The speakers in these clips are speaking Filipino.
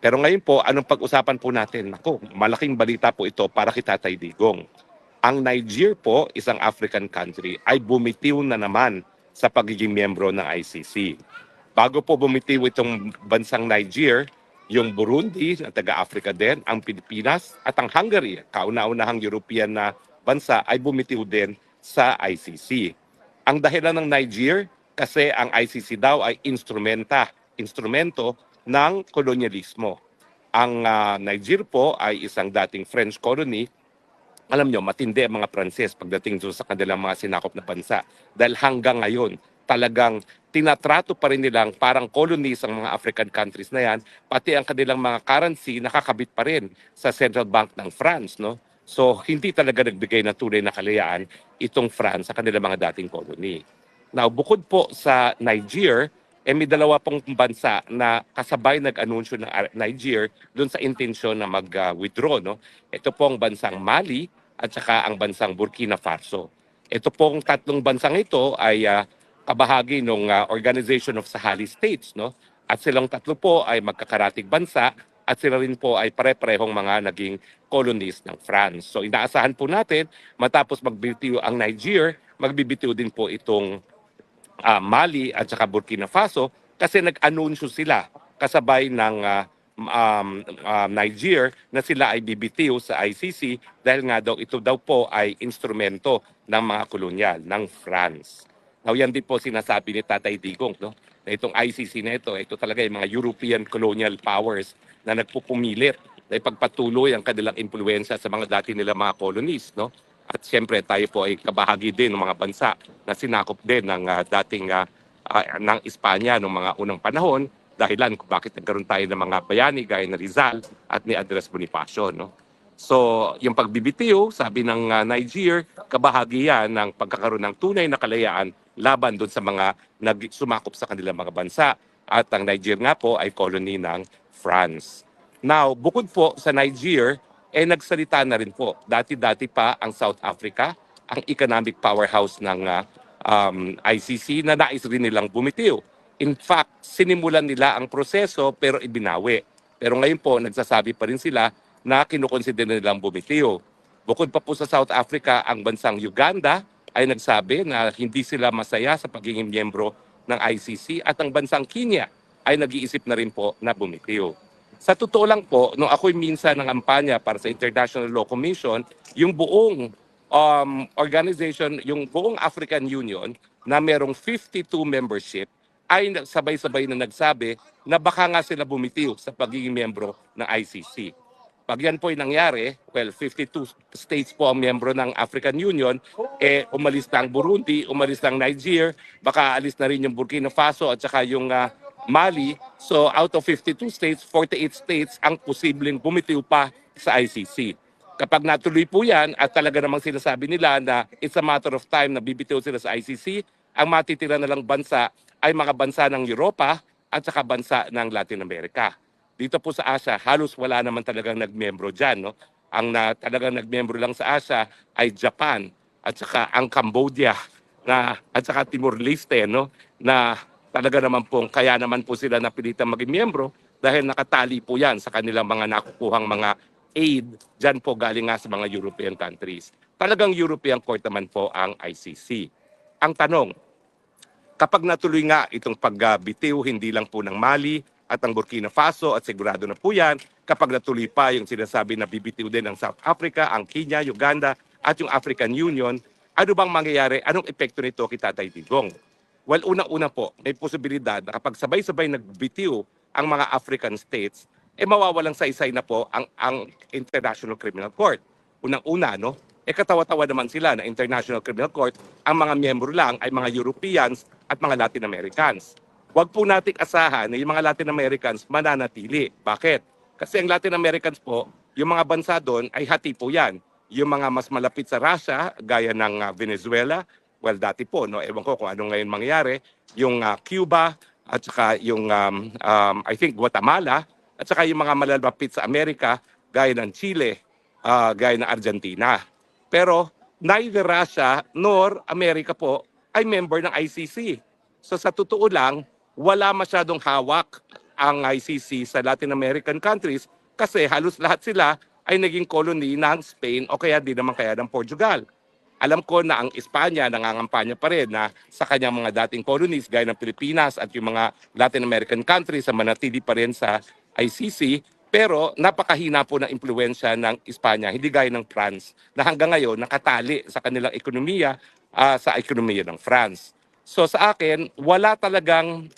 Pero ngayon po, anong pag-usapan po natin? Naku, malaking balita po ito para kay Tatay Digong. Ang Niger po, isang African country, ay bumitiw na naman sa pagiging miyembro ng ICC. Bago po bumitiw itong bansang Niger, yung Burundi na taga-Africa din, ang Pilipinas at ang Hungary, kauna-unahang European na bansa, ay bumitiw din sa ICC. Ang dahilan ng Niger, kasi ang ICC daw ay instrumento ng kolonyalismo. Ang Niger po ay isang dating French colony. Alam nyo, matindi ang mga Pranses pagdating sa kanilang mga sinakop na bansa. Dahil hanggang ngayon, talagang tinatrato pa rin nilang parang colonies ang mga African countries na yan, pati ang kanilang mga currency nakakabit pa rin sa Central Bank ng France. No? So, hindi talaga nagbigay ng tunay na kalayaan itong France sa kanilang mga dating colony. Now, bukod po sa Niger, may dalawa pong bansa na kasabay nag-anunsyo ng Niger doon sa intensyon na mag-withdraw. No? Ito pong bansang Mali at saka ang bansang Burkina Faso. Ito pong tatlong bansang ito ay kabahagi ng Organization of Saheli States. No? At silang tatlo po ay magkakaratig bansa at sila rin po ay pare-parehong mga naging colonies ng France. So inaasahan po natin matapos magbitiw ang Niger, magbibitiw din po itong Mali at saka Burkina Faso kasi nag-anunsyo sila kasabay ng Niger na sila ay bibitiw sa ICC dahil nga daw ito daw po ay instrumento ng mga kolonyal ng France. Now yan din po sinasabi ni Tatay Digong, no? Na itong ICC na ito talaga yung mga European colonial powers na nagpupumilit na ipagpatuloy ang kanilang impluensya sa mga dati nila mga colonies, no? At siyempre tayo po ay kabahagi din ng mga bansa na sinakop din ng dating ng Espanya noong mga unang panahon, dahilan kung bakit nagkaroon tayo ng mga bayani gaya ni Rizal at ni Andres Bonifacio. No? So yung pagbibitiw, sabi ng Niger, kabahagi yan ng pagkakaroon ng tunay na kalayaan laban doon sa mga sumakop sa kanilang mga bansa. At ang Niger nga po ay colony ng France. Now, bukod po sa Niger, nagsalita na rin po. Dati-dati pa ang South Africa, ang economic powerhouse ng ICC na nais rin nilang bumitiw. In fact, sinimulan nila ang proseso pero ibinawi. Pero ngayon po, nagsasabi pa rin sila na kinukonsider nilang bumitiw. Bukod pa po sa South Africa, ang bansang Uganda ay nagsabi na hindi sila masaya sa pagiging miyembro ng ICC at ang bansang Kenya ay nag-iisip na rin po na bumitiw. Sa totoo lang po, nung ako'y minsan ng kampanya para sa International Law Commission, yung buong organization, yung buong African Union na merong 52 membership ay sabay-sabay na nagsabi na baka nga sila bumitiw sa pagiging miyembro ng ICC. Pag yan po ay nangyari, well, 52 states po ang miyembro ng African Union, umalis na ang Burundi, umalis na ang Niger, baka alis na rin yung Burkina Faso at saka yung Mali. So out of 52 states, 48 states ang posibleng bumitiw pa sa ICC. Kapag natuloy po yan at talaga namang sinasabi nila na it's a matter of time na bibitiw sila sa ICC, ang matitira na lang bansa ay mga bansa ng Europa at saka bansa ng Latin America. Dito po sa Asia, halos wala naman talagang nagmiyembro dyan. No? Ang talagang nagmiyembro lang sa Asia ay Japan at saka ang Cambodia at saka Timor-Leste, no? Na talaga naman po, kaya naman po sila napilitan maging miyembro dahil nakatali po yan sa kanilang mga nakukuhang mga aid dyan po galing nga sa mga European countries. Talagang European Court naman po ang ICC. Ang tanong, kapag natuloy nga itong pagbitiw hindi lang po ng Mali at ang Burkina Faso at sigurado na po yan, kapag natuloy pa yung sinasabi na bibitiw din ng South Africa, ang Kenya, Uganda at yung African Union, ano bang mangyayari? Anong epekto nito kay Tatay Digong? Well, unang-una po, may posibilidad na kapag sabay-sabay nagbitiw ang mga African states, mawawalang saysay na po ang International Criminal Court. Unang-una, no? Katawa-tawa naman sila na International Criminal Court, ang mga miyembro lang ay mga Europeans at mga Latin Americans. Huwag po nating asahan na yung mga Latin Americans mananatili. Bakit? Kasi ang Latin Americans po, yung mga bansa doon ay hati po yan. Yung mga mas malapit sa Russia, gaya ng Venezuela, well, dati po, no, ewan ko kung ano ngayon mangyari, yung Cuba at saka yung I think Guatemala at saka yung mga malalapit sa Amerika gaya ng Chile, gaya ng Argentina. Pero neither Russia nor Amerika po ay member ng ICC. So sa totoo lang, wala masyadong hawak ang ICC sa Latin American countries kasi halos lahat sila ay naging colony ng Spain o kaya di naman kaya ng Portugal. Alam ko na ang Espanya nangangampanya pa rin na sa kanyang mga dating colonies gaya ng Pilipinas at yung mga Latin American countries sa manatili pa rin sa ICC, pero napakahina po ng impluensya ng Espanya, hindi gaya ng France na hanggang ngayon nakatali sa kanilang ekonomiya sa ekonomiya ng France. So sa akin, wala talagang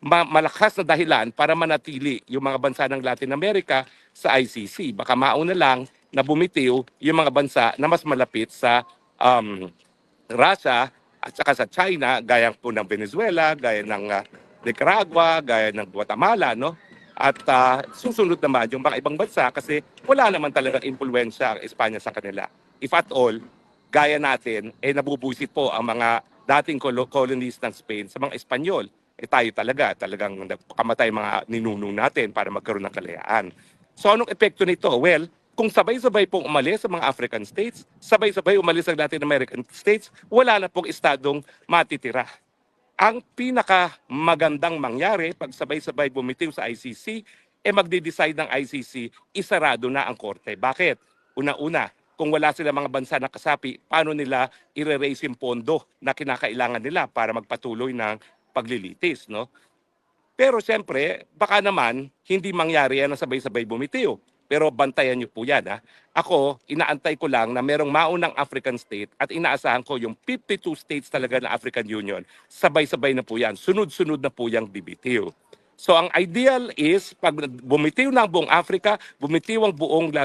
malakas na dahilan para manatili yung mga bansa ng Latin America sa ICC. Baka mauna lang na bumitiw yung mga bansa na mas malapit sa Russia at saka sa China, gaya po ng Venezuela, gaya ng Nicaragua, gaya ng Guatemala, no? At susunod naman yung mga ibang bansa kasi wala naman talagang impluensya ang Espanya sa kanila. If at all, gaya natin, nabubusit po ang mga dating colonies ng Spain sa mga Espanyol. Tayo talagang nagpakamatay mga ninunong natin para magkaroon ng kalayaan. So anong epekto nito? Well, kung sabay-sabay pong umalis sa mga African states, sabay-sabay umalis sa Latin American states, wala na pong estadong matitira. Ang pinaka magandang mangyari pag sabay-sabay bumitiw sa ICC, magde-decide ng ICC, isarado na ang korte. Bakit? Una-una, kung wala sila mga bansa na kasapi, paano nila i-raise yung pondo na kinakailangan nila para magpatuloy ng paglilitis, no? Pero siyempre, baka naman hindi mangyari yan na sabay-sabay bumitiw. Pero bantayan niyo po yan. Ha? Ako, inaantay ko lang na merong maunang African state at inaasahan ko yung 52 states talaga na African Union. Sabay-sabay na po yan. Sunod-sunod na po yung bibitiw. So ang ideal is pag bumitiw na ang buong Africa, bumitiw ang buong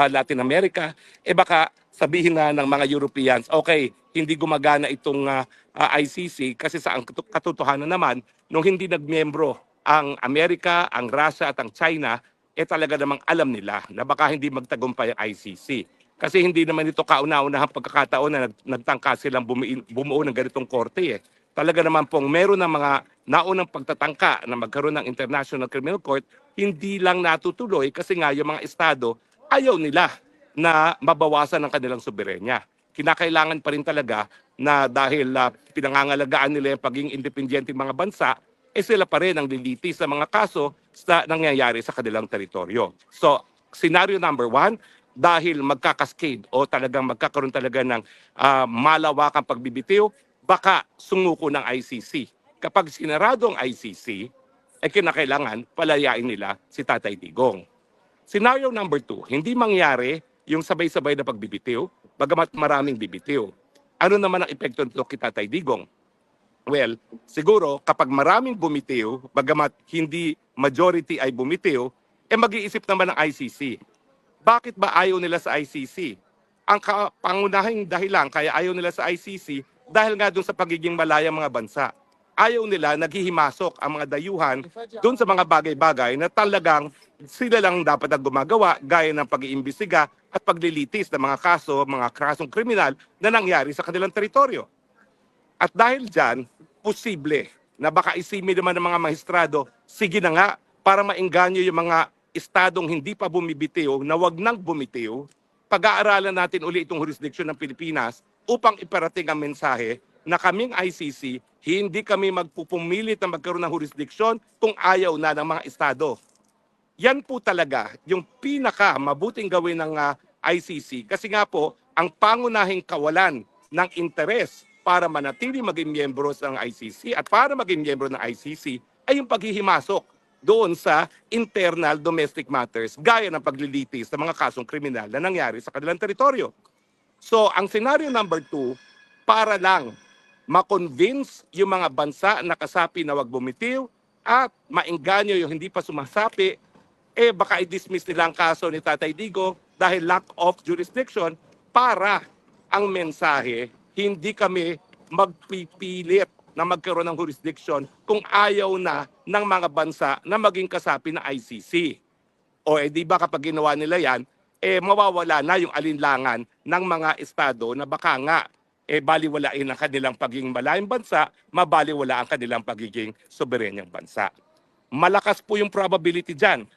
Latin America, baka sabihin na ng mga Europeans, okay, hindi gumagana itong ICC kasi sa katotohanan naman, nung hindi nagmiyembro ang Amerika, ang Russia at ang China, talaga namang alam nila na baka hindi magtagumpay ang ICC. Kasi hindi naman ito kauna-unahang pagkakataon na nagtangka silang bumuo ng ganitong korte. Talaga naman pong meron ng mga naunang pagtatangka na magkaroon ng International Criminal Court, hindi lang natutuloy kasi nga yung mga estado ayaw nila na mabawasan ang kanilang soberenya. Kinakailangan pa rin talaga na dahil pinangangalagaan nila yung pagiging independyente mga bansa, sila pa rin ang lilitis sa mga kaso sa nangyayari sa kanilang teritoryo. So, scenario number 1, dahil magkakascade o talagang magkakaroon talaga ng malawakang pagbibitiw, baka sumuko ng ICC. Kapag sinarado ang ICC, kinakailangan palayain nila si Tatay Digong. Scenario number 2, hindi mangyari yung sabay-sabay na pagbibitiw, bagamat maraming bibitiw. Ano naman ang epekto nito kay Tatay Digong? Well, siguro kapag maraming bumitiw, bagamat hindi majority ay bumitiw, mag-iisip naman ng ICC. Bakit ba ayaw nila sa ICC? Ang pangunahing dahilan kaya ayaw nila sa ICC dahil nga doon sa pagiging malayang mga bansa. Ayaw nila naghihimasok ang mga dayuhan doon sa mga bagay-bagay na talagang sila lang dapat ang gumagawa gaya ng pag-iimbestiga at paglilitis ng mga kaso, mga kasong kriminal na nangyari sa kanilang teritoryo. At dahil dyan, posible na baka isimi naman ng mga maestrado, sige na nga, para maengganyo yung mga estadong hindi pa bumibitiw na wag nang bumitiw, pag-aaralan natin uli itong jurisdiction ng Pilipinas upang iparating ang mensahe na kaming ICC, hindi kami magpupumilit na magkaroon ng jurisdiction kung ayaw na ng mga estado. Yan po talaga yung pinaka mabuting gawin ng ICC kasi nga po, ang pangunahing kawalan ng interes para manatili maging miyembro ng ICC at para maging miyembro ng ICC ay yung paghihimasok doon sa internal domestic matters gaya ng paglilitis sa mga kasong kriminal na nangyari sa kanilang teritoryo. So ang scenario number 2, para lang ma-convince yung mga bansa na kasapi na wag bumitiw at maengganyo yung hindi pa sumasapi, baka i-dismiss nila ang kaso ni Tatay Digong dahil lack of jurisdiction para ang mensahe, hindi kami magpipilit na magkaroon ng jurisdiction kung ayaw na ng mga bansa na maging kasapi ng ICC. O di ba kapag ginawa nila yan, mawawala na yung alinlangan ng mga estado na baka nga baliwalain ang kanilang pagiging malayang bansa, mabaliwala ang kanilang pagiging soberenyang bansa. Malakas po yung probability dyan.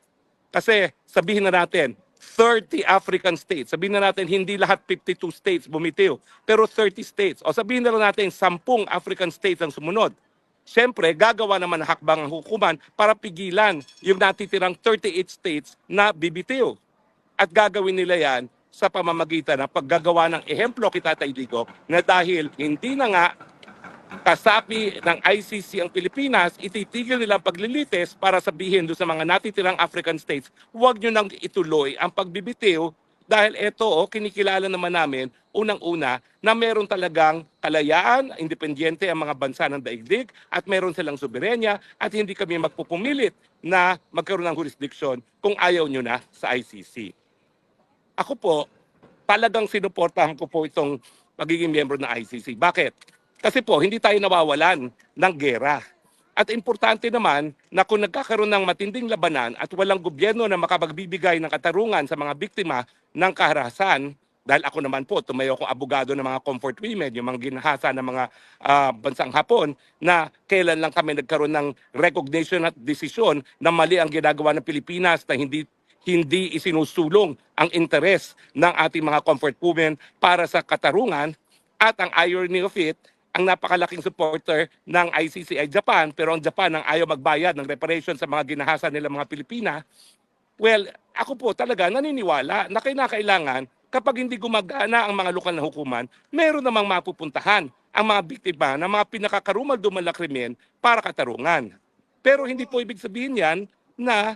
Kasi sabihin na natin, 30 African states. Sabihin na natin, hindi lahat 52 states bumitiw, pero 30 states. O sabihin na lang natin, 10 African states ang sumunod. Siyempre, gagawa naman ng hakbang ang hukuman para pigilan yung natitirang 38 states na BBTO. At gagawin nila yan sa pamamagitan ng paggagawa ng ehemplo kay Tatay Digong na dahil hindi na nga kasapi ng ICC ang Pilipinas, ititigil nilang paglilitis para sabihin doon sa mga natitirang African states, huwag nyo nang ituloy ang pagbibitiw dahil ito, kinikilala naman namin, unang-una, na meron talagang kalayaan, independyente ang mga bansa ng daigdig at meron silang soberenya at hindi kami magpupumilit na magkaroon ng jurisdiction kung ayaw nyo na sa ICC. Ako po, talagang sinuportahan ko po itong pagiging miyembro ng ICC. Bakit? Kasi po, hindi tayo nawawalan ng gera. At importante naman na kung nagkakaroon ng matinding labanan at walang gobyerno na makapagbibigay ng katarungan sa mga biktima ng kaharasan, dahil ako naman po, tumayo akong abogado ng mga comfort women, yung mga ginahasa ng mga bansang Hapon, na kailan lang kami nagkaroon ng recognition at desisyon na mali ang ginagawa ng Pilipinas na hindi isinusulong ang interes ng ating mga comfort women para sa katarungan. At ang irony of it, ang napakalaking supporter ng ICC ay Japan, pero ang Japan ang ayaw magbayad ng reparation sa mga ginahasa nila mga Pilipina. Well, ako po talaga naniniwala na kailangan kapag hindi gumagana ang mga lokal na hukuman, meron namang mapupuntahan ang mga biktima ng mga pinakakarumal-dumal na krimen para katarungan. Pero hindi po ibig sabihin yan na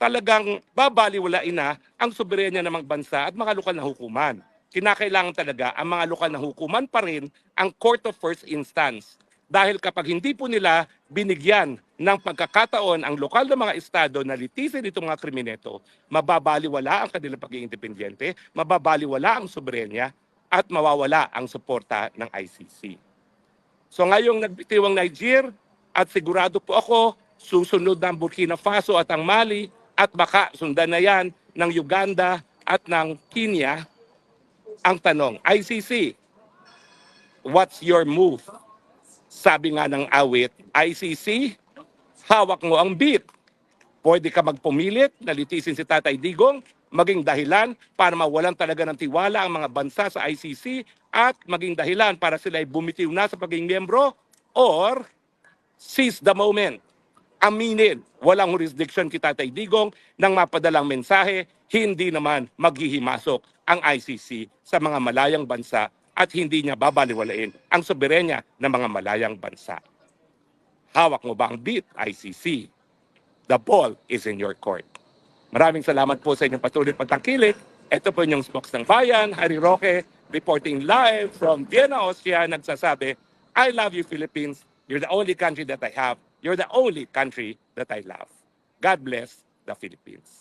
talagang babaliwalain na ang soberenya ng mga bansa at mga lokal na hukuman. Kinakailangan talaga ang mga lokal na hukuman pa rin ang court of first instance. Dahil kapag hindi po nila binigyan ng pagkakataon ang lokal na mga estado na litisin itong mga krimeneto, mababaliwala ang kanilang pagiging independyente, mababaliwala ang soberenya, at mawawala ang suporta ng ICC. So ngayong nagbitiw ang Niger, at sigurado po ako, susunod ng Burkina Faso at ang Mali, at baka sundan na yan ng Uganda at ng Kenya. Ang tanong, ICC, what's your move? Sabi nga ng awit, ICC, hawak mo ang beat. Pwede ka magpumilit na litisin si Tatay Digong, maging dahilan para mawalan talaga ng tiwala ang mga bansa sa ICC at maging dahilan para sila ay bumitiw na sa pagiging miyembro, or seize the moment. Aminin, walang jurisdiction kay Tatay Digong nang mapadalang mensahe, hindi naman maghihimasok ang ICC sa mga malayang bansa at hindi niya babaliwalain ang soberenya ng mga malayang bansa. Hawak mo ba ang beat, ICC? The ball is in your court. Maraming salamat po sa inyong patuloy pagtangkilik. Ito po yung Spokes ng Bayan, Harry Roque, reporting live from Vienna, Austria, nagsasabi, I love you, Philippines. You're the only country that I have. You're the only country that I love. God bless the Philippines.